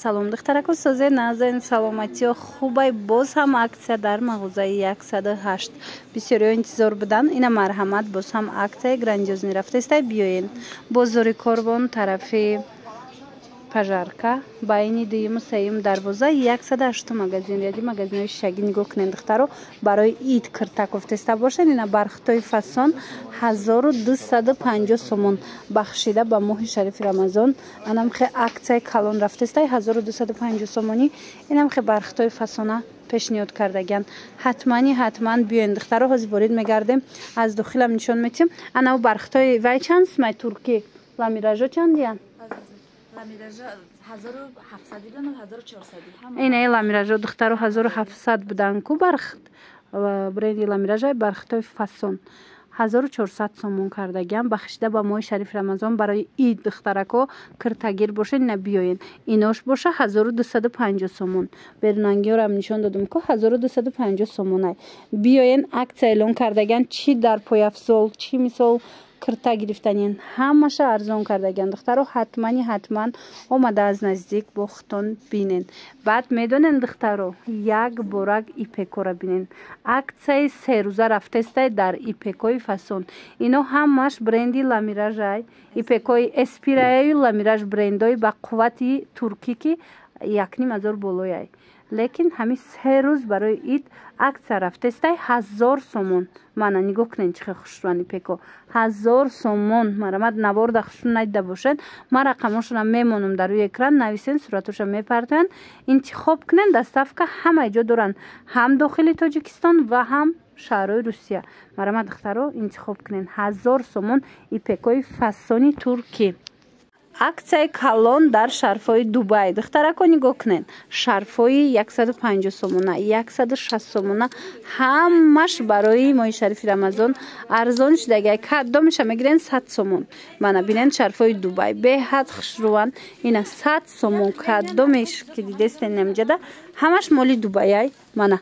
салом духтараку созе назен саломатио хубай боз ҳам аксия дар мағозаи 108 бисёриҳо интизор будан ина марҳамат боз ҳам аксияи грандиозни рафтестай биёен бозори корвон тарафи пажарка байни дуюму сеюм дарвоза 108 магазин яди магазинои шишагӣ нигоҳ кунед духтаро барои ид киртаков теста бошед ина бархтои фасон 1250 сомон бахшида ба моҳи шарифи рамазон анам хе аксияи калон рафтестай 1250 сомонӣ инам хе бархтои фасона пешниҳод кардаган ҳатман биёен духтаро ҳозир ворид мегардем аз дохилам нишон метим анау бархтои вай чанд смай турки ламиражо чандиян инаи ламиражо духтаро 1700 будан ку бархт бренди ламиражай бархтои фасон 1400 сомон кардаган бахшида ба моҳи шарифи рамазон барои ид духтарако киртагир бошед ина биёен инош боша 1250 сомон берунангиёрам нишон додум ку 1250 сомонай биёен аксия эълон кардаган чи дар пойафзол чи мисол кирта гирифтанин ҳамаша арзон кардаган духтаро ҳатман омада аз наздик бо хутон бинен баъд медонен духтаро як борак ипекора бинен аксияи серӯза рафтестай дар ипекои фасон ино ҳамаш бренди ламиражай ипекои эспираяю ламираж брендои ба қуввати туркӣ ки 1500 болояй лекин ҳамин се рӯз барои ид аксия рафтестай 1000 сомон мана нигоҳ кунен чихе хушрӯан ипеко 1000 сомон марамад наворда хушрӯ надида бошед ман рақамошонам мемонам дар рӯи экран нависен суратоша мепартоян интихоб кунен доставка ҳама ҷо доранд ҳам дохили тоҷикистон ва ҳам шаҳрҳои русия марамад духтаро интихоб кунен 1000 сомон ипекои фасони туркӣ аксияи калон дар шарфҳои дубай духтарако нигоҳ кунед шарфҳои 150 сомона 160 сомона ҳамаш барои моҳи шарифи рамазон арзон шудагай каддомеша мегирен 100 сомон мана бинен шарфҳои дубай беҳад хушрӯан ина 100 сомон каддомеш ки дидестен намҷада ҳамаш моли дубайай мана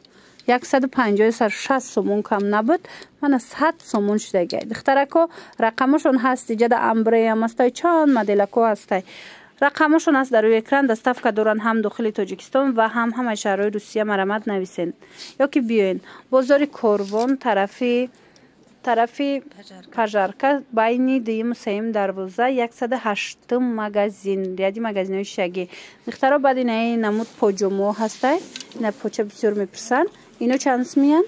150-60 сомон кам набуд мана 100 сомон шудагай духтарако рақамошон ҳаст иҷада амбреям астай чанд моделако астай рақамошон аст дар рӯи экран доставка доранд ҳам дохили тоҷикистон ва ҳам ҳамаи шаҳрҳои русия марамад нависен ёки биёен бозори корвон тарафи пажарка байни дуюму сеюм дарвоза 108 магазин яди магазинои шишагӣ духтаро баъд инаи намуд поҷомо ҳастай ина поча бисёр мепурсанд ино чанд смиян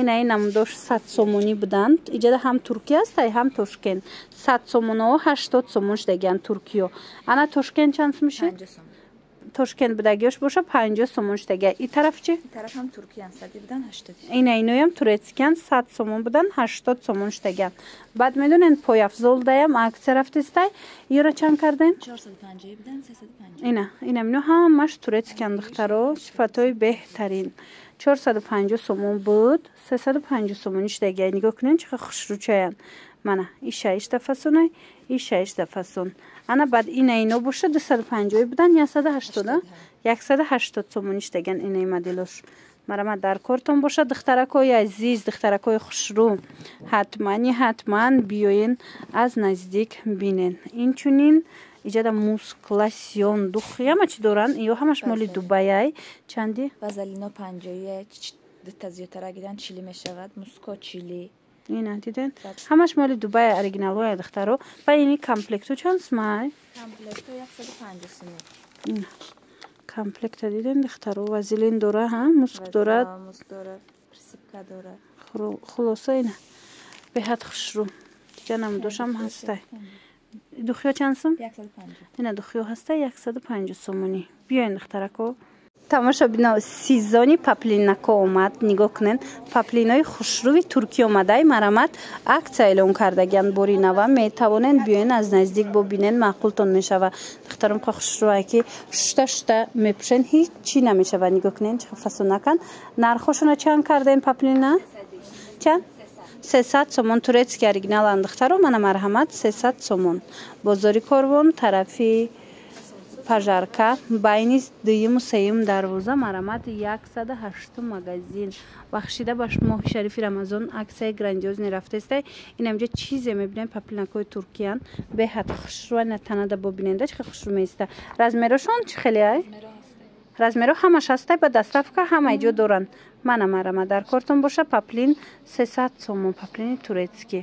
инаи намудош 100 сомонӣ буданд иҷада ҳам туркия астай ҳам тошкент 100 сомонао 80 сомон шудагиан туркиё ана тошкент чанд сом мешид тошкент будагиёш боша 50 сомон шудагия и тараф чи тараф ҳам туркиян 100 будан 80 ина иноям турецкиян 100 сомон будан 80 сомон шудагиан баъд медонен пояфзол даям аксия рафтестай ёра чанд карден 450 будан 350 ина мино ҳамаш турецкиян духтаро сифатҳои беҳтарин 450 сомон буд 350 сомони шудагия нигоҳ кунен чихе хушрӯчаян мана и 6 фасонай и 6 фасон ана баъд ино боша 250 будан 180 сомони шудагиан инаи моделош марамад дар кортон боша духтаракои азиз духтаракои хушрӯ ҳатман биёен аз наздик бинен инчунин иҷада мускуласион духяма чи доранд ё ҳамаш моли дубаяй чанди вазалино 50 дута зиёдтар агидан чили мешавад муско чили ина диден ҳамаш моли дубай оригиналҳои духтаро ва ини комплекту чанд смай комплекту 150 сомон комплекта диден духтаро вазелин дора ҳа муск дорад присипка дора хулоса ина беҳад хушрӯ дига намудошам ҳастай духё чанд сом 150 ина духё ҳастай 150 сомонӣ биёен духтарако тамошобино сезони паплинако омад нигоҳ кунен паплинои хушрӯви туркӣ омадай марамад аксия эълон кардагиан бори нава метавонен биёен аз наздик бобинен маъқултон мешава духтарам ха хушрӯа ки шута мепӯшен ҳеҷ чӣ намешава нигоҳ кунен чихе фасонакан нархошона чанд карден паплина чанд 300 сомон турецки оригиналан духтаро мана марҳамат 300 сомон бозори корвон тарафи пажарка байни дуюму сеюм дарвоза марамат 108 магазин бахшида ба моҳи шарифи рамазон аксияи грандиозне рафтестай. Инамҷа чизе мебинем паплинакои туркиян беҳад хушрӯ на танада бобиненда чӣ хушрӯ меиста. Размерошон чӣ хеле ай? Размеро ҳамаш ҳастай ба дастафка ҳама иҷо доранд. Мана марама дар кортон боша паплин 300 сомон паплини турецкӣ.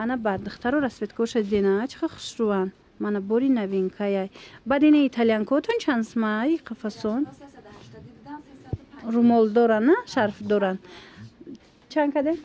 Ана бад духтаро расветкоша дина чӣ хушрӯан. Мана бори новинкаяй. Баъд ина итальянкотон чанд смай қафасон? Румол доран, на? Шарф доран. Чанд каде?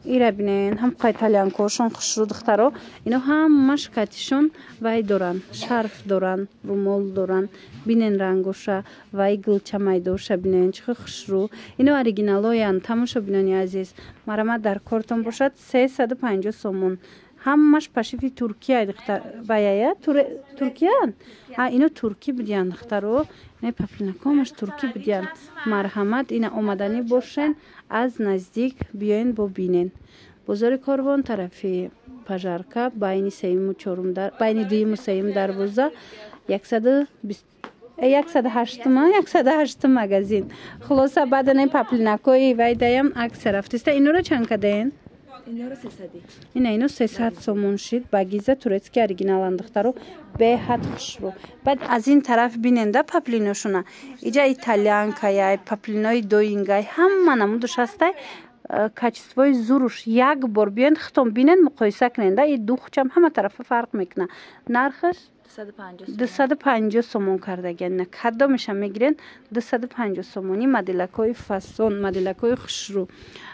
Ира бинен ҳамқа итальянкошон хушрӯ духтаро. Ино ҳамаш катишон вай доран. Шарф доран, румол доран. Бинен рангоша вай гулчамайдоша бинен чӣ хушрӯ. Ино оригиналоян тамошо бинони азиз. Марама дар кортон бошад 350 сомон. Ҳамаш пашифи Туркия духтар. Баяя Туркиян? Ино турки будян духтаро. Не паплинакомаш турки будян. Марҳамат ина омаданӣ бошен аз наздик биёин бобинен. Бозори Корвон тарафи пажарка байни дуюму сеюм дарвоза 108 магазин. Хулоса баъд ин паплинакои вайдаям аксия рафтиста. Инора чанд каден? Ино 300 сомон шид ба гиза турецки оригиналан духтаро беҳад хушрӯ. Баъд аз ин тараф биненда паплиношуна иҷа итальянкаяй паплинои доингай ҳама намудуш ҳастай. Качествои зуруш як бор биён хитон бинен муқоиса куненда и духчам ҳама тарафа фарқ мекуна. Нархаш 250 сомон кардагиан. Кадомеша мегирен 250 сомони моделакои фасон моделакои хушрӯ.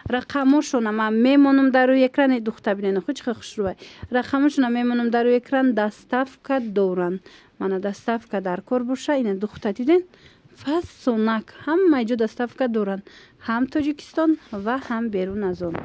Рақамошона ман мемонам дар рӯи экран духта бинен худ чӣ хушрӯ. Рақамошона мемонам дар рӯи экран доставка доранд. Мана доставка дар кор боша ина духта диден фасонак ҳама иҷо доставка доранд. Ҳам Тоҷикистон ва ҳам берун аз он.